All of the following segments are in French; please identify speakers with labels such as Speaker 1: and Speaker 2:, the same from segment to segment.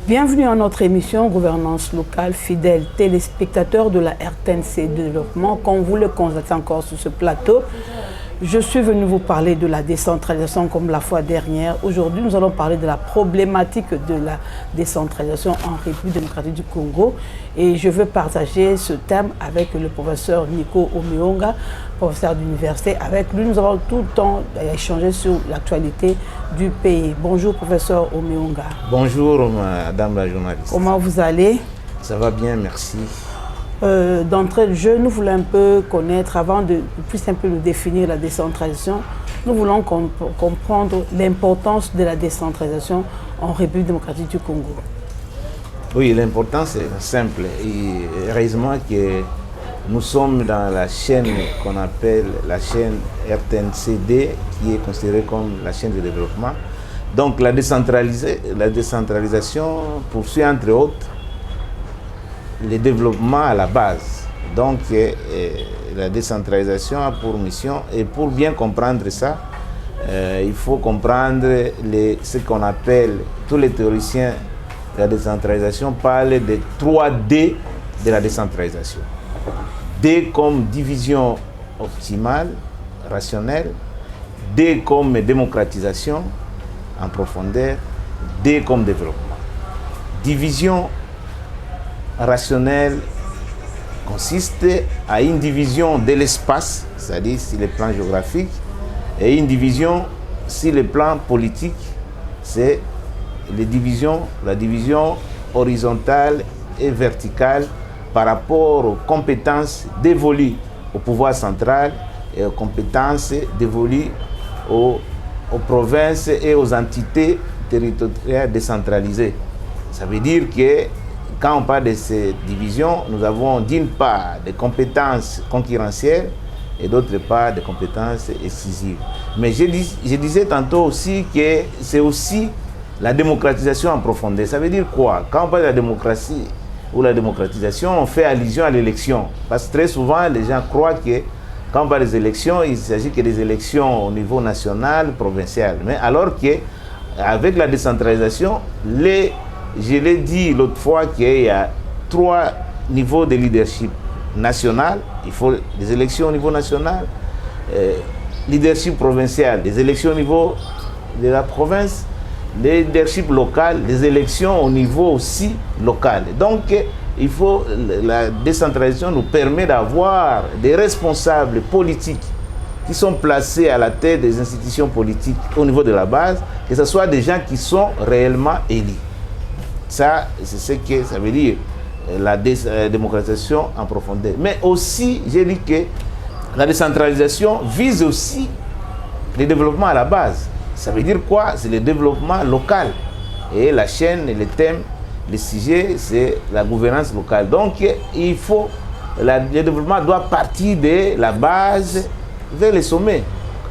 Speaker 1: Bienvenue à notre émission Gouvernance locale, fidèles téléspectateurs de la RTNC Développement. Comme vous le constatez encore sur ce plateau, je suis venu vous parler de la décentralisation comme la fois dernière. Aujourd'hui, nous allons parler de la problématique de la décentralisation en République démocratique du Congo. Et je veux partager ce thème avec le professeur Nico Omeonga, professeur d'université. Avec lui, nous avons tout le temps échangé sur l'actualité du pays. Bonjour, professeur Omeonga.
Speaker 2: Bonjour, madame la journaliste.
Speaker 1: Comment vous allez?
Speaker 2: Ça va bien, merci.
Speaker 1: D'entrée de jeu, nous voulons un peu connaître, avant de plus un peu de définir la décentralisation, nous voulons comprendre l'importance de la décentralisation en République démocratique du Congo.
Speaker 2: Oui, l'importance est simple. Et heureusement que nous sommes dans la chaîne qu'on appelle la chaîne RTNCD, qui est considérée comme la chaîne de développement. Donc la décentralisation poursuit entre autres le développement à la base. Donc la décentralisation a pour mission, et pour bien comprendre ça, il faut comprendre ce qu'on appelle, tous les théoriciens de la décentralisation parlent des 3D de la décentralisation. D comme division optimale, rationnelle, D comme démocratisation en profondeur, D comme développement. Division rationnelle consiste à une division de l'espace, c'est-à-dire sur le plan géographique, et une division sur le plan politique, c'est la division horizontale et verticale par rapport aux compétences dévolues au pouvoir central et aux compétences dévolues aux provinces et aux entités territoriales décentralisées. Ça veut dire que quand on parle de ces divisions, nous avons d'une part des compétences concurrentielles et d'autre part des compétences exclusives. Mais je disais tantôt aussi que c'est aussi la démocratisation en profondeur. Ça veut dire quoi? Quand on parle de la démocratie ou la démocratisation, on fait allusion à l'élection. Parce que très souvent, les gens croient que quand on parle des élections, il ne s'agit que des élections au niveau national, provincial. Mais alors qu'avec la décentralisation, je l'ai dit l'autre fois qu'il y a 3 niveaux de leadership national. Il faut des élections au niveau national, leadership provincial, des élections au niveau de la province, leadership local, des élections au niveau aussi local. Donc, la décentralisation nous permet d'avoir des responsables politiques qui sont placés à la tête des institutions politiques au niveau de la base, que ce soit des gens qui sont réellement élus. Ça, c'est ce que ça veut dire, la démocratisation en profondeur. Mais aussi, j'ai dit que la décentralisation vise aussi le développement à la base. Ça veut dire quoi? C'est le développement local. Et la chaîne, le thème, le sujet, c'est la gouvernance locale. Donc, le développement doit partir de la base vers le sommet.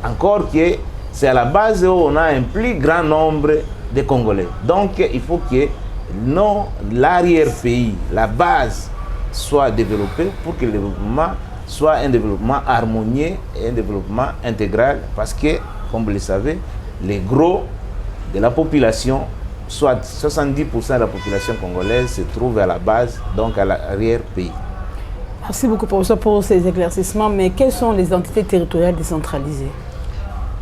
Speaker 2: Encore que c'est à la base où on a un plus grand nombre de Congolais. Donc, il faut que l'arrière-pays, la base, soit développée pour que le développement soit un développement harmonieux et un développement intégral. Parce que, comme vous le savez, les gros de la population, soit 70% de la population congolaise, se trouve à la base, donc à l'arrière-pays.
Speaker 1: Merci beaucoup, professeur, pour ces éclaircissements. Mais quelles sont les entités territoriales décentralisées?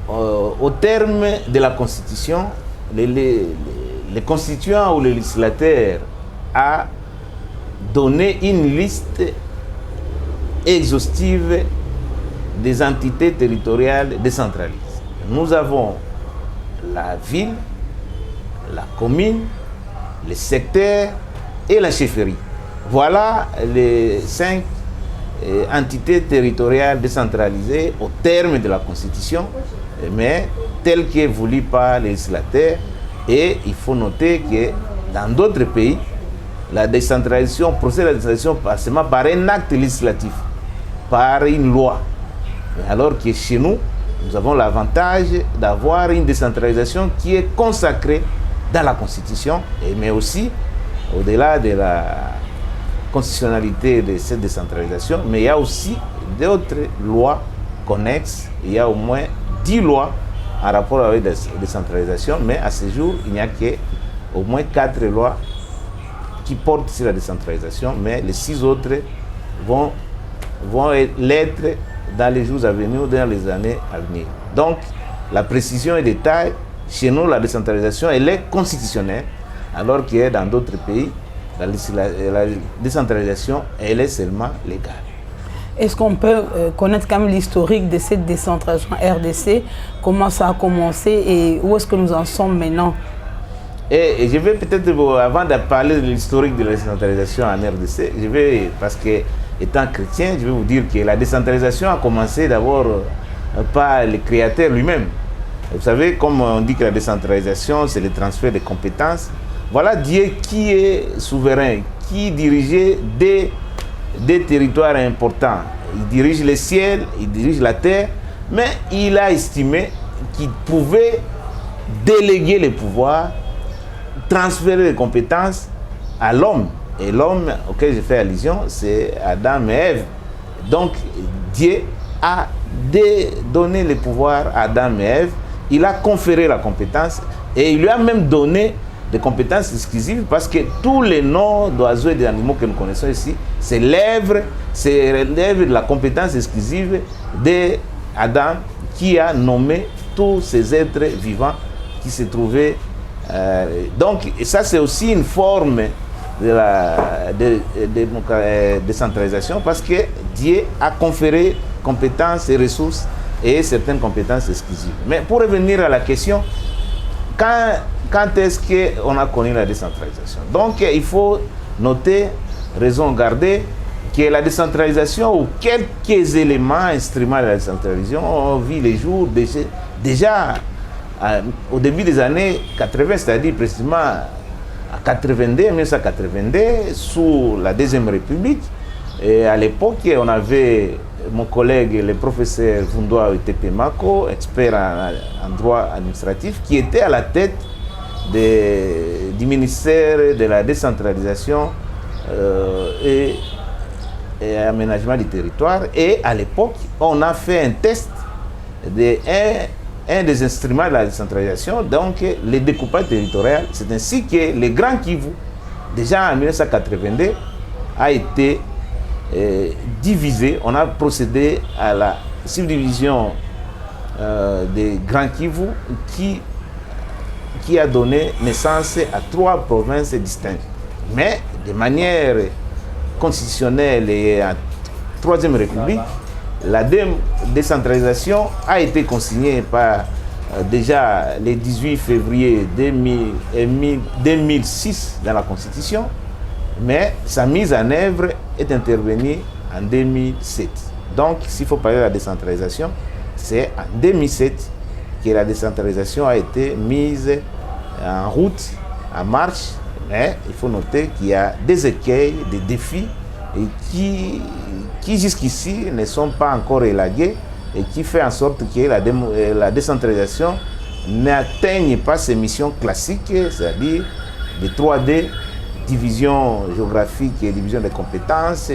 Speaker 2: Au terme de la Constitution, les constituants ou le législateur a donné une liste exhaustive des entités territoriales décentralisées. Nous avons la ville, la commune, le secteur et la chefferie. Voilà les 5 entités territoriales décentralisées au terme de la Constitution, mais telles que voulues par les législateurs. Et il faut noter que dans d'autres pays, la décentralisation procède à la décentralisation seulement par un acte législatif, par une loi. Alors que chez nous, nous avons l'avantage d'avoir une décentralisation qui est consacrée dans la Constitution, mais aussi au-delà de la constitutionnalité de cette décentralisation, mais il y a aussi d'autres lois connexes. Il y a au moins 10 lois en rapport avec la décentralisation, mais à ce jour, il n'y a que au moins 4 lois qui portent sur la décentralisation, mais les 6 autres vont l'être dans les jours à venir ou dans les années à venir. Donc, la précision et détail, chez nous, la décentralisation, elle est constitutionnelle, alors que dans d'autres pays, la décentralisation, elle est seulement légale.
Speaker 1: Est-ce qu'on peut connaître quand même l'historique de cette décentralisation RDC, comment ça a commencé et où est-ce que nous en sommes maintenant?
Speaker 2: Et je vais peut-être, avant de parler de l'historique de la décentralisation en RDC, parce que étant chrétien, je vais vous dire que la décentralisation a commencé d'abord par le créateur lui-même. Vous savez, comme on dit que la décentralisation, c'est le transfert de compétences. Voilà Dieu qui est souverain, qui dirigeait des territoires importants. Il dirige le ciel, il dirige la terre, mais il a estimé qu'il pouvait déléguer les pouvoirs, transférer les compétences à l'homme. Et l'homme auquel je fais allusion, c'est Adam et Ève. Donc, Dieu a donné le pouvoir à Adam et Ève. Il a conféré la compétence et il lui a même donné des compétences exclusives parce que tous les noms d'oiseaux et d'animaux que nous connaissons ici, c'est l'œuvre de la compétence exclusive d'Adam qui a nommé tous ces êtres vivants qui se trouvaient. Donc, ça c'est aussi une forme de la décentralisation parce que Dieu a conféré compétences et ressources et certaines compétences exclusives. Mais pour revenir à la question, quand est-ce qu'on a connu la décentralisation? Donc, il faut noter, raison garder, que la décentralisation ou quelques éléments, instruments de la décentralisation ont vu les jours déjà au début des années 80, c'est-à-dire précisément à 1982, sous la Deuxième République. Et à l'époque, on avait mon collègue, le professeur Vundoa Tepemako, expert en droit administratif, qui était à la tête du ministère de la décentralisation et aménagement du territoire. Et à l'époque, on a fait un test un des instruments de la décentralisation, donc le découpage territorial. C'est ainsi que le Grand Kivu, déjà en 1982, a été divisé. On a procédé à la subdivision des Grand Kivu qui a donné naissance à 3 provinces distinctes. Mais de manière constitutionnelle et à Troisième République, la décentralisation a été consignée par déjà le 18 février 2006 dans la Constitution, mais sa mise en œuvre est intervenue en 2007. Donc, s'il faut parler de la décentralisation, c'est en 2007 que la décentralisation a été mise en route, en marche, mais il faut noter qu'il y a des écueils, des défis et qui jusqu'ici ne sont pas encore élagués et qui fait en sorte que la décentralisation n'atteigne pas ses missions classiques, c'est-à-dire de 3D, division géographique et division des compétences,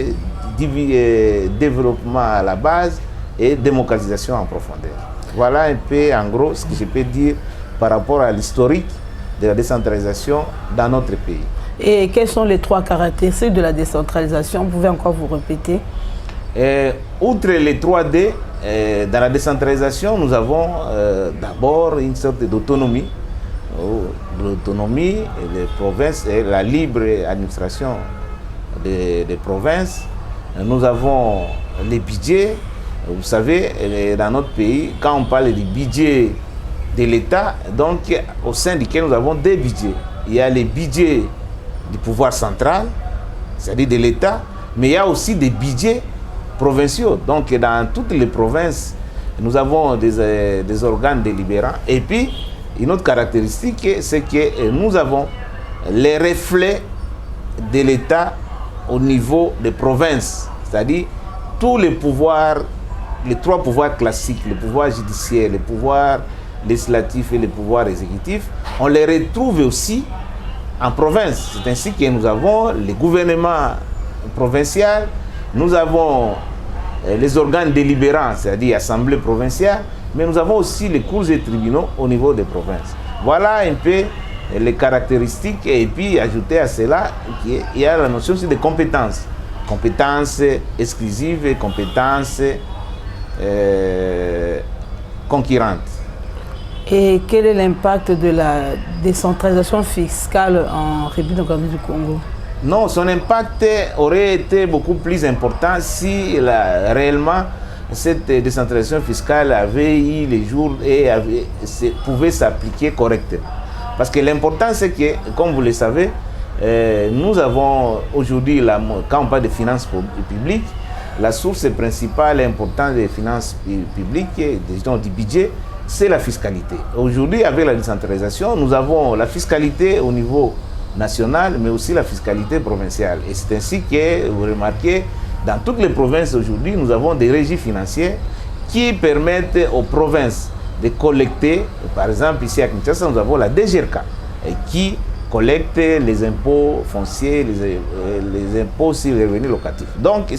Speaker 2: développement à la base et démocratisation en profondeur. Voilà un peu en gros ce que je peux dire par rapport à l'historique de la décentralisation dans notre pays.
Speaker 1: Et quelles sont les 3 caractéristiques de la décentralisation? Vous pouvez encore vous répéter?
Speaker 2: Outre les 3D, dans la décentralisation, nous avons d'abord une sorte d'autonomie. L'autonomie, les provinces et la libre administration des provinces. Nous avons les budgets. Vous savez, dans notre pays, quand on parle du budget de l'État, donc au sein duquel nous avons 2 budgets. Il y a les budgets du pouvoir central, c'est-à-dire de l'État, mais il y a aussi des budgets provinciaux. Donc dans toutes les provinces, nous avons des organes délibérants. Et puis, une autre caractéristique, c'est que nous avons les reflets de l'État au niveau des provinces, c'est-à-dire tous les pouvoirs, les 3 pouvoirs classiques, le pouvoir judiciaire, le pouvoir législatif et le pouvoir exécutif, on les retrouve aussi en province. C'est ainsi que nous avons les gouvernements provinciaux, nous avons les organes délibérants, c'est-à-dire assemblées provinciales, mais nous avons aussi les cours et tribunaux au niveau des provinces. Voilà un peu les caractéristiques, et puis ajouter à cela qu'il y a la notion aussi de compétences. Compétences exclusives et compétences concurrentes.
Speaker 1: Et quel est l'impact de la décentralisation fiscale en République démocratique du Congo?
Speaker 2: Non, son impact aurait été beaucoup plus important si réellement cette décentralisation fiscale avait eu les jours et pouvait s'appliquer correctement. Parce que l'important, c'est que, comme vous le savez, nous avons aujourd'hui, quand on parle de finances publiques, la source principale et importante des finances publiques, disons du budget, c'est la fiscalité. Aujourd'hui, avec la décentralisation, nous avons la fiscalité au niveau national, mais aussi la fiscalité provinciale. Et c'est ainsi que, vous remarquez, dans toutes les provinces aujourd'hui, nous avons des régies financières qui permettent aux provinces de collecter. Par exemple, ici à Kinshasa, nous avons la DGRK qui collecte les impôts fonciers, les impôts sur les revenus locatifs. Donc,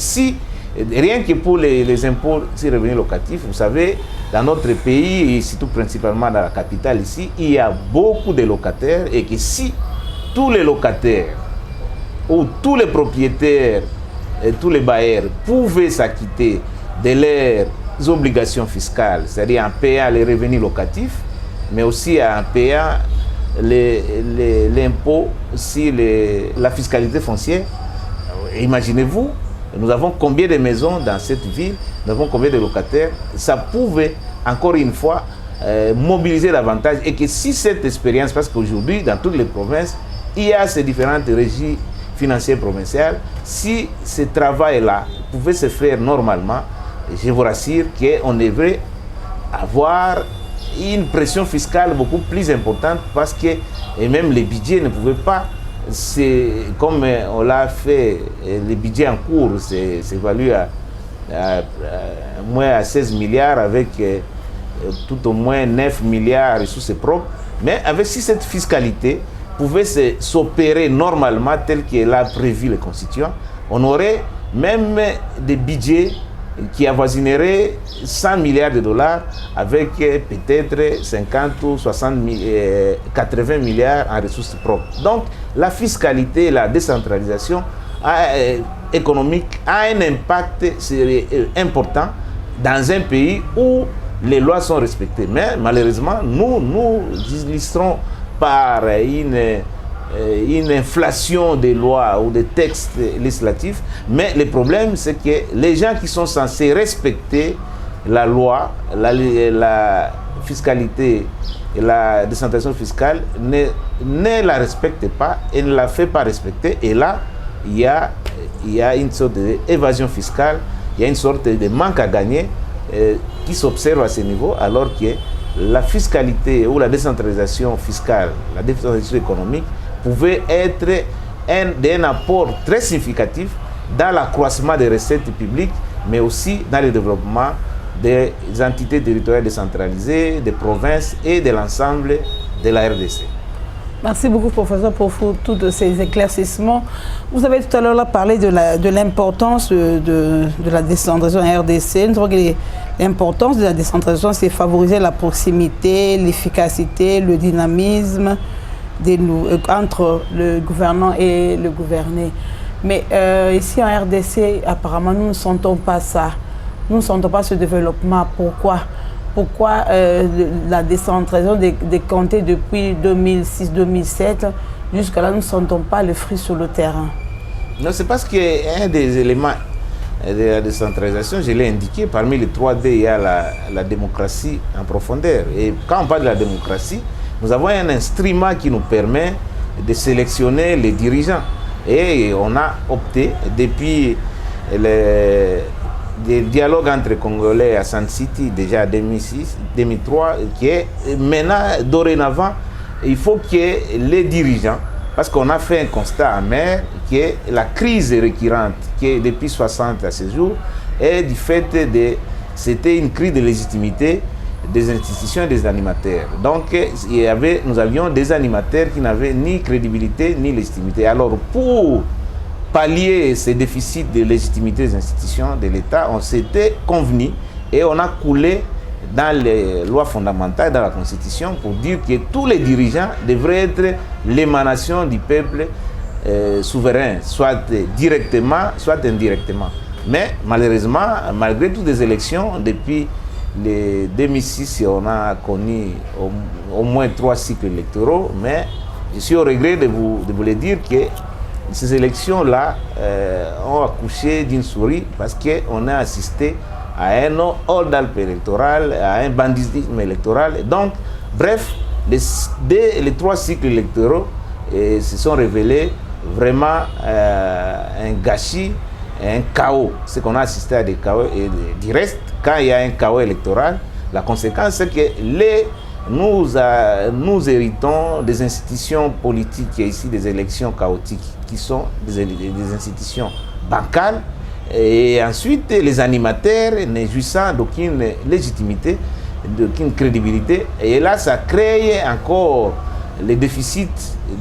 Speaker 2: rien que pour les impôts sur les revenus locatifs, vous savez, dans notre pays, et surtout principalement dans la capitale ici, il y a beaucoup de locataires, et que si tous les locataires ou tous les propriétaires et tous les bailleurs pouvaient s'acquitter de leurs obligations fiscales, c'est-à-dire en payant les revenus locatifs, mais aussi en payant l'impôt sur la fiscalité foncière. Imaginez-vous, nous avons combien de maisons dans cette ville, nous avons combien de locataires, ça pouvait encore une fois mobiliser davantage. Et que si cette expérience, parce qu'aujourd'hui dans toutes les provinces, il y a ces différentes régies financières provinciales, si ce travail-là pouvait se faire normalement, je vous rassure qu'on devrait avoir une pression fiscale beaucoup plus importante, parce que et même les budgets ne pouvaient pas, c'est comme on l'a fait, les budgets en cours s'évaluent à moins à 16 milliards avec tout au moins 9 milliards ressources propres, mais avec si cette fiscalité pouvait s'opérer normalement tel que l'a prévu le constituant, on aurait même des budgets qui avoisinerait 100 milliards de dollars avec peut-être 50 ou 60, 80 milliards en ressources propres. Donc la fiscalité, la décentralisation économique a un impact important dans un pays où les lois sont respectées. Mais malheureusement, nous illustrons par une inflation des lois ou des textes législatifs, mais le problème c'est que les gens qui sont censés respecter la loi, la fiscalité et la décentralisation fiscale ne la respectent pas et ne la fait pas respecter, et là il y a une sorte d'évasion fiscale, il y a une sorte de manque à gagner qui s'observe à ce niveau, alors que la fiscalité ou la décentralisation fiscale, la décentralisation économique pouvait être un apport très significatif dans l'accroissement des recettes publiques, mais aussi dans le développement des entités territoriales décentralisées, des provinces et de l'ensemble de la RDC.
Speaker 1: Merci beaucoup, professeur, pour tous ces éclaircissements. Vous avez tout à l'heure parlé de l'importance de la décentralisation en RDC. Nous trouvons que l'importance de la décentralisation, c'est favoriser la proximité, l'efficacité, le dynamisme entre le gouvernant et le gouverné. Mais ici en RDC, apparemment, nous ne sentons pas ça. Nous ne sentons pas ce développement. Pourquoi la décentralisation des comtés depuis 2006-2007, jusqu'à là, nous ne sentons pas le fruit sur le terrain?
Speaker 2: Non, c'est parce qu'un des éléments de la décentralisation, je l'ai indiqué, parmi les 3D, il y a la démocratie en profondeur. Et quand on parle de la démocratie, nous avons un instrument qui nous permet de sélectionner les dirigeants. Et on a opté, depuis des dialogues entre Congolais à Sun City, déjà en 2006, 2003, qui est maintenant, dorénavant, il faut que les dirigeants, parce qu'on a fait un constat amer, que la crise récurrente, qui est depuis 60 à ce jour, est du fait c'était une crise de légitimité des institutions et des animateurs. Donc, nous avions des animateurs qui n'avaient ni crédibilité ni légitimité. Alors, pour pallier ces déficits de légitimité des institutions de l'État, on s'était convenu et on a coulé dans les lois fondamentales, dans la Constitution, pour dire que tous les dirigeants devraient être l'émanation du peuple souverain, soit directement, soit indirectement. Mais malheureusement, malgré toutes les élections, depuis les 2006, on a connu au moins 3 cycles électoraux, mais je suis au regret de vous le dire que ces élections-là ont accouché d'une souris parce qu'on a assisté à un hold-up électoral, à un banditisme électoral. Donc, bref, les 3 cycles électoraux se sont révélés vraiment un gâchis, un chaos. C'est qu'on a assisté à des chaos. Et du reste, quand il y a un chaos électoral, la conséquence, c'est que nous héritons des institutions politiques et ici des élections chaotiques qui sont des institutions bancales. Et ensuite, les animateurs ne jouissant d'aucune légitimité, d'aucune crédibilité. Et là, ça crée encore les déficits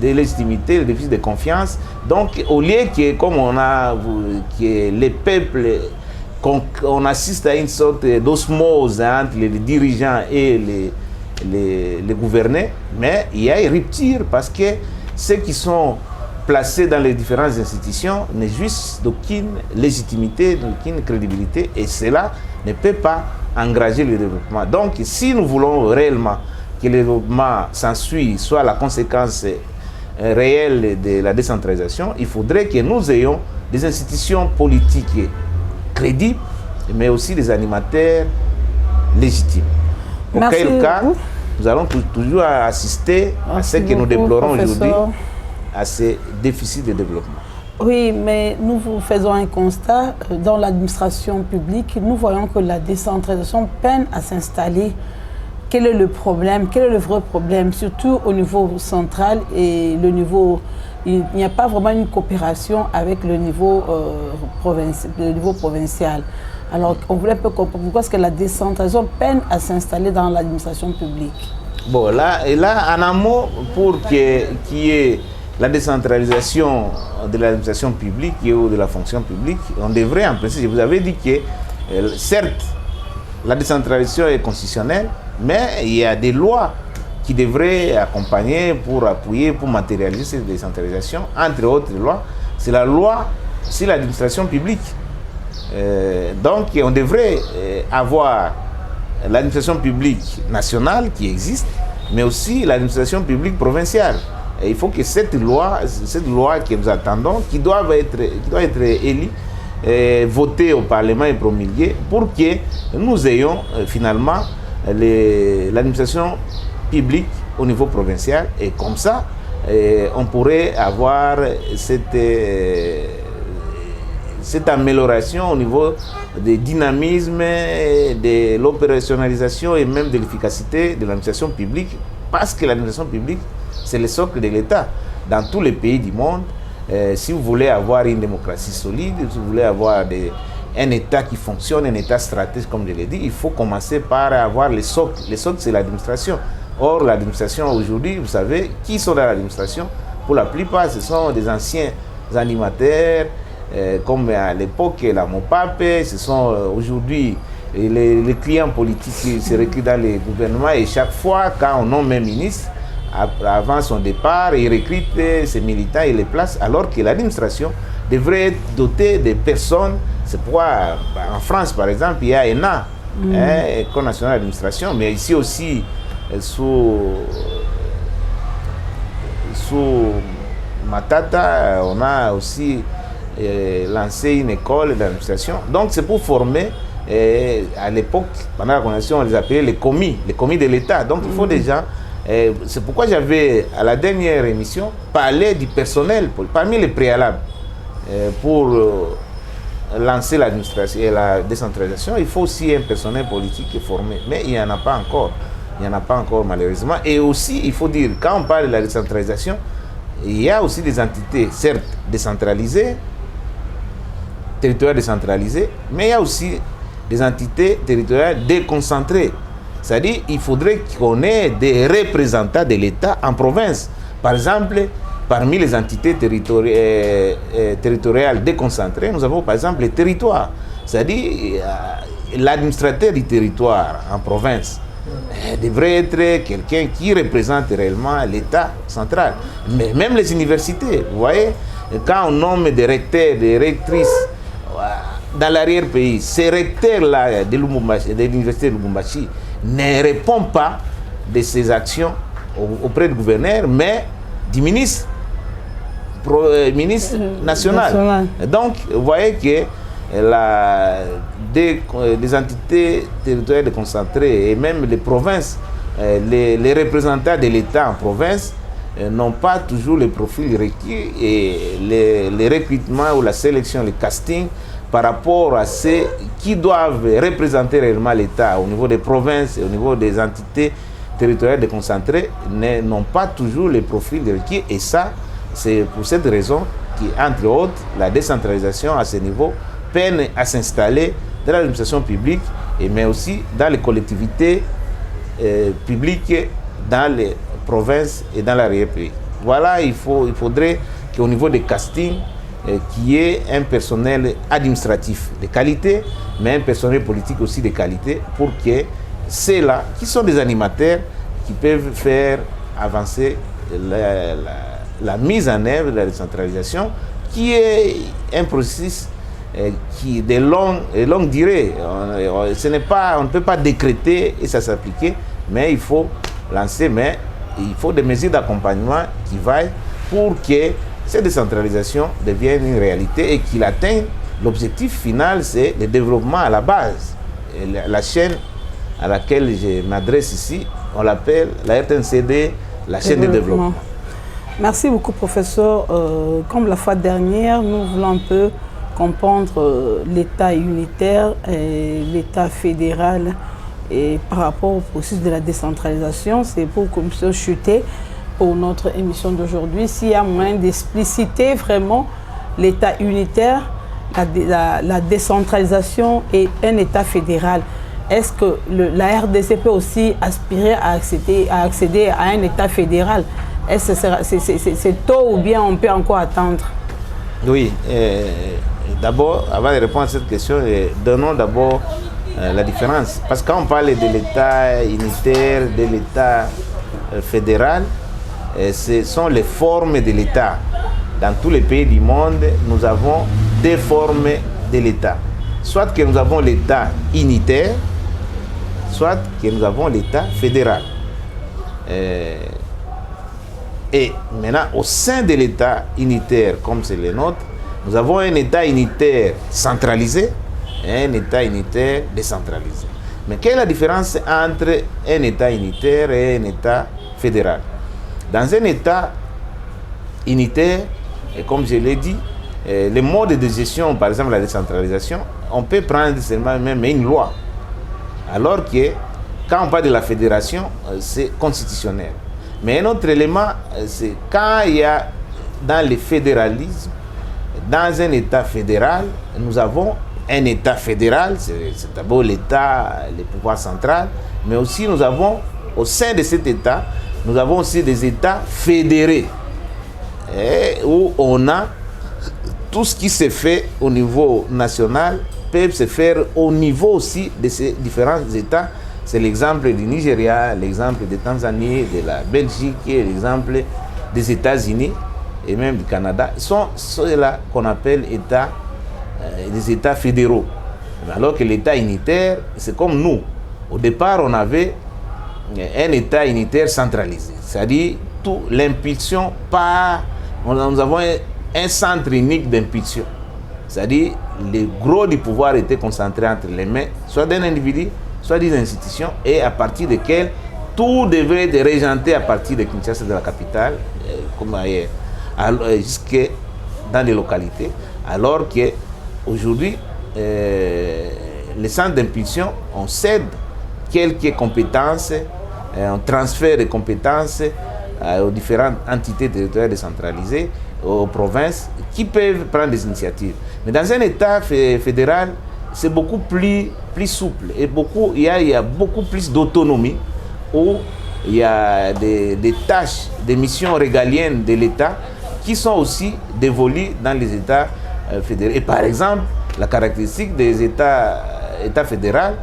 Speaker 2: de légitimité, le déficit de confiance. Donc, au lieu que, comme que les peuples, qu'on assiste à une sorte d'osmose entre les dirigeants et les gouvernés, mais il y a une rupture parce que ceux qui sont placés dans les différentes institutions ne jouissent d'aucune légitimité, d'aucune crédibilité, et cela ne peut pas engager le développement. Donc, si nous voulons réellement que le développement s'ensuit, soit la conséquence réelle de la décentralisation, il faudrait que nous ayons des institutions politiques crédibles, mais aussi des animateurs légitimes. Auquel cas, nous allons toujours assister à ce que nous déplorons aujourd'hui, à ces déficits de développement.
Speaker 1: Oui, mais nous faisons un constat. Dans l'administration publique, nous voyons que la décentralisation peine à s'installer. Quel est le problème? Quel est le vrai problème? Surtout au niveau central et le niveau... Il n'y a pas vraiment une coopération avec le niveau, provincial. Alors, on voulait un peu comprendre pourquoi est-ce que la décentralisation peine à s'installer dans l'administration publique.
Speaker 2: Bon, là, en amont, pour qu'il y ait la décentralisation de l'administration publique ou de la fonction publique, on devrait en principe, je vous avais dit que certes, la décentralisation est constitutionnelle, mais il y a des lois qui devraient accompagner, pour appuyer, pour matérialiser cette décentralisation. Entre autres lois, c'est la loi sur l'administration publique. Donc on devrait avoir l'administration publique nationale qui existe, mais aussi l'administration publique provinciale. Et il faut que cette loi que nous attendons, qui doit être élue, votée au Parlement et promulguée, pour que nous ayons finalement l'administration publique au niveau provincial. Et comme ça, on pourrait avoir cette amélioration au niveau du dynamisme, de l'opérationnalisation et même de l'efficacité de l'administration publique, parce que l'administration publique, c'est le socle de l'État. Dans tous les pays du monde, si vous voulez avoir une démocratie solide, si vous voulez avoir un État qui fonctionne, un État stratégique, comme je l'ai dit, il faut commencer par avoir les socles. Les socles, c'est l'administration. Or, l'administration aujourd'hui, vous savez, qui sont dans l'administration? Pour la plupart, ce sont des anciens animateurs, comme à l'époque la MOPAP, ce sont aujourd'hui les clients politiques qui se recrutent dans les gouvernements, et chaque fois, quand on nomme un ministre, avant son départ, il recrute ses militants et les place, alors que l'administration devrait être dotée de personnes. C'est pourquoi en France, par exemple, il y a ENA, École nationale d'administration, mais ici aussi, sous Matata, on a aussi lancé une école d'administration. Donc c'est pour former, à l'époque, pendant la colonisation, on les appelait les commis de l'État. Donc il faut des gens. C'est pourquoi j'avais, à la dernière émission, parlé du personnel, parmi les préalables, pour lancer l'administration et la décentralisation. Il faut aussi un personnel politique formé, mais il n'y en a pas encore. Il n'y en a pas encore, malheureusement. Et aussi, il faut dire, quand on parle de la décentralisation, il y a aussi des entités, certes, décentralisées, territoriales décentralisées, mais il y a aussi des entités territoriales déconcentrées. C'est-à-dire qu'il faudrait qu'on ait des représentants de l'État en province. Par exemple, parmi les entités territoriales déconcentrées, nous avons par exemple les territoires. C'est-à-dire l'administrateur du territoire en province devrait être quelqu'un qui représente réellement l'État central. Mais même les universités, vous voyez, quand on nomme des recteurs, des rectrices dans l'arrière-pays, ces recteurs-là de l'université de Lubumbashi ne répondent pas de ces actions auprès du gouverneur, mais du ministre national. Donc, vous voyez que des entités territoriales déconcentrées et même les provinces, les représentants de l'État en province n'ont pas toujours le profil requis et les recrutements ou la sélection, le casting par rapport à ceux qui doivent représenter réellement l'État au niveau des provinces et au niveau des entités territoriales déconcentrées n'ont pas toujours le profil requis. Et ça, c'est pour cette raison qu'entre autres, la décentralisation à ce niveau peine à s'installer dans l'administration publique, mais aussi dans les collectivités publiques, dans les provinces et dans l'arrière-pays. Voilà, il faudrait qu'au niveau des castings, qu'il y ait un personnel administratif de qualité, mais un personnel politique aussi de qualité, pour que ceux-là, qui sont des animateurs, qui peuvent faire avancer la mise en œuvre de la décentralisation, qui est un processus qui de longue durée. On ne peut pas décréter et ça s'appliquer, mais il faut lancer, mais il faut des mesures d'accompagnement qui vaillent pour que cette décentralisation devienne une réalité et qu'il atteigne l'objectif final, c'est le développement à la base. Et la chaîne à laquelle je m'adresse ici, on l'appelle la RTNCD, la chaîne de développement.
Speaker 1: Merci beaucoup, professeur. Comme la fois dernière, nous voulons un peu comprendre l'État unitaire et l'État fédéral et par rapport au processus de la décentralisation. C'est pour que M. Chuté, pour notre émission d'aujourd'hui, s'il y a moyen d'expliciter vraiment l'État unitaire, la décentralisation et un État fédéral. Est-ce que la RDC peut aussi aspirer à accéder à un État fédéral? Est-ce que c'est tôt ou bien on peut encore attendre?
Speaker 2: Oui. D'abord, avant de répondre à cette question, donnons d'abord la différence. Parce que quand on parle de l'État unitaire, de l'État fédéral, ce sont les formes de l'État. Dans tous les pays du monde, nous avons des formes de l'État. Soit que nous avons l'État unitaire, soit que nous avons l'État fédéral. Et maintenant, au sein de l'État unitaire, comme c'est le nôtre, nous avons un État unitaire centralisé et un État unitaire décentralisé. Mais quelle est la différence entre un État unitaire et un État fédéral? Dans un État unitaire, et comme je l'ai dit, les modes de gestion, par exemple la décentralisation, on peut prendre seulement même une loi. Alors que quand on parle de la fédération, c'est constitutionnel. Mais un autre élément, c'est quand il y a dans le fédéralisme, dans un État fédéral, nous avons un État fédéral, c'est d'abord l'État, le pouvoir central, mais aussi nous avons, au sein de cet État, nous avons aussi des États fédérés, où on a tout ce qui se fait au niveau national, peut se faire au niveau aussi de ces différents États. C'est l'exemple du Nigeria, l'exemple de Tanzanie, de la Belgique, l'exemple des États-Unis et même du Canada. Ce sont ceux-là qu'on appelle des États fédéraux. Alors que l'État unitaire, c'est comme nous. Au départ, on avait un État unitaire centralisé. C'est-à-dire, toute l'impulsion par... Nous avons un centre unique d'impulsion. C'est-à-dire, le gros du pouvoir était concentré entre les mains, soit d'un individu, soit des institutions, et à partir desquelles tout devrait être régenté à partir de Kinshasa, de la capitale, comme ailleurs, jusque dans les localités. Alors qu'aujourd'hui, les centres d'impulsion, on cède quelques compétences, on transfère des compétences aux différentes entités territoriales décentralisées, aux provinces, qui peuvent prendre des initiatives. Mais dans un État fédéral, c'est beaucoup plus souple et il y a beaucoup plus d'autonomie, où il y a des tâches, des missions régaliennes de l'État qui sont aussi dévolues dans les États fédéraux. Et par exemple, la caractéristique des États État fédéral,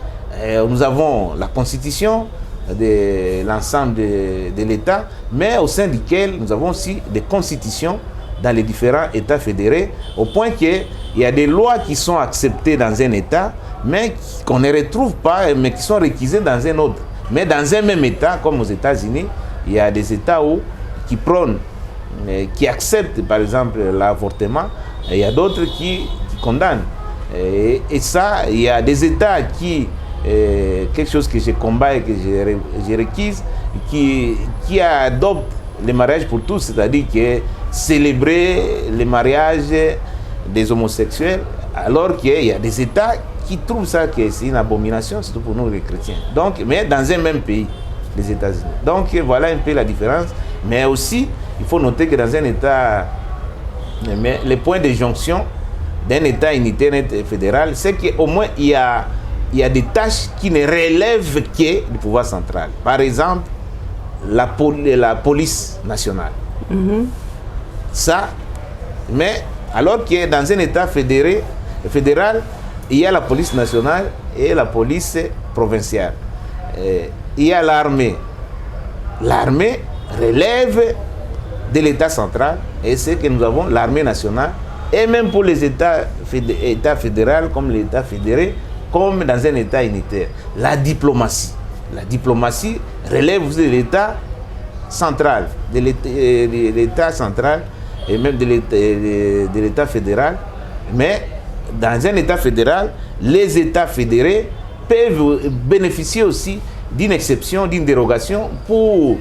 Speaker 2: nous avons la constitution de l'ensemble de l'État, mais au sein duquel nous avons aussi des constitutions dans les différents États fédérés, au point qu'il y a des lois qui sont acceptées dans un État, mais qu'on ne retrouve pas, mais qui sont réquisées dans un autre. Mais dans un même État, comme aux États-Unis, il y a des États qui prônent, qui acceptent par exemple l'avortement, et il y a d'autres qui condamnent. Et ça, il y a des États qui, quelque chose que je combats et que j'ai requise, qui adoptent le mariage pour tous, c'est-à-dire que célébrer le mariage des homosexuels, alors qu'il y a des États qui trouvent ça que c'est une abomination, surtout pour nous les chrétiens. Donc, mais dans un même pays, les États-Unis. Donc voilà un peu la différence. Mais aussi, il faut noter que dans un État, les points de jonction d'un État unitaire fédéral, c'est qu'au moins il y a des tâches qui ne relèvent que du pouvoir central. Par exemple, la police nationale. Ça, mais alors que dans un État fédéral, il y a la police nationale et la police provinciale. Il y a l'armée. L'armée relève de l'État central, et c'est que nous avons l'armée nationale, et même pour les États fédéraux comme l'État fédéré, comme dans un État unitaire. La diplomatie. La diplomatie relève de l'État central, de l'État central et même de l'État fédéral. Mais dans un État fédéral, les États fédérés peuvent bénéficier aussi d'une exception, d'une dérogation pour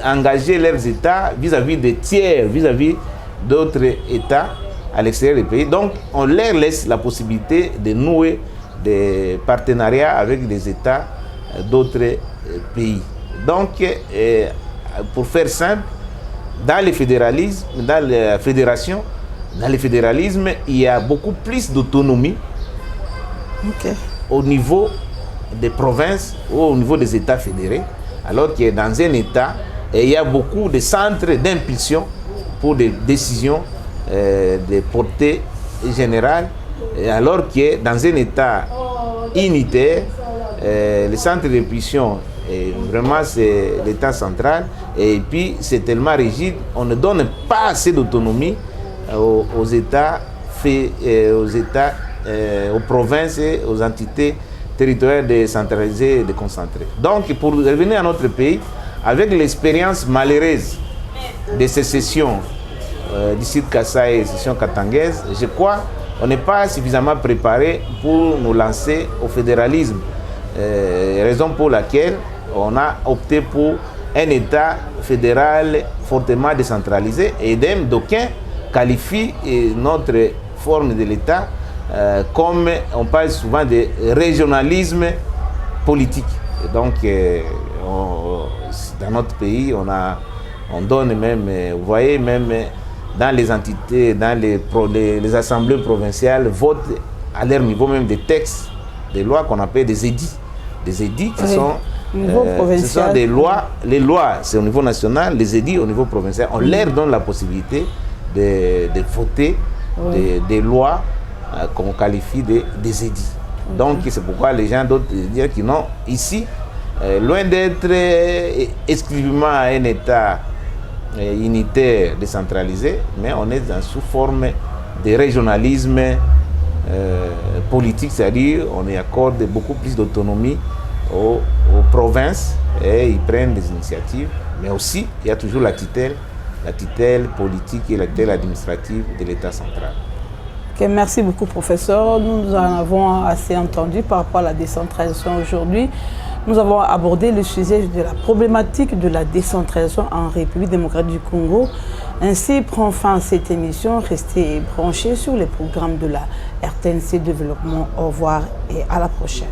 Speaker 2: engager leurs États vis-à-vis des tiers, vis-à-vis d'autres États à l'extérieur du pays. Donc, on leur laisse la possibilité de nouer des partenariats avec des États d'autres pays. Donc, pour faire simple, dans le fédéralisme, dans la fédération, dans le fédéralisme, il y a beaucoup plus d'autonomie au niveau des provinces ou au niveau des États fédérés, alors que dans un État, il y a beaucoup de centres d'impulsion pour des décisions de portée générale, alors que dans un État unitaire, le centre d'impulsion, vraiment c'est l'État central, et puis c'est tellement rigide, on ne donne pas assez d'autonomie aux États, aux provinces et aux entités territoriales décentralisées et déconcentrées. Donc pour revenir à notre pays, avec l'expérience malheureuse des sécessions du sud Kasaï et sécession katangaise, je crois qu'on n'est pas suffisamment préparé pour nous lancer au fédéralisme. Raison pour laquelle on a opté pour un État fédéral fortement décentralisé, et même d'aucuns qualifient notre forme de l'État comme, on parle souvent de régionalisme politique. Et donc, dans notre pays, on donne même, vous voyez, même dans les entités, dans les assemblées provinciales, votent à leur niveau même des textes, des lois qu'on appelle des édits. Des édits qui sont, ce sont des lois. Les lois, c'est au niveau national, les édits au niveau provincial. On leur donne la possibilité de voter des lois qu'on qualifie des édits. Donc c'est pourquoi les gens doivent dire que non, ici, loin d'être exclusivement un État unitaire décentralisé, mais on est sous forme de régionalisme politique, c'est-à-dire on y accorde beaucoup plus d'autonomie aux provinces et ils prennent des initiatives, mais aussi il y a toujours la tutelle politique et la tutelle administrative de l'État central.
Speaker 1: Okay, merci beaucoup, professeur. Nous en avons assez entendu par rapport à la décentralisation aujourd'hui. Nous avons abordé le sujet de la problématique de la décentralisation en République démocratique du Congo. Ainsi prend fin cette émission. Restez branchés sur les programmes de la RTNC Développement. Au revoir et à la prochaine.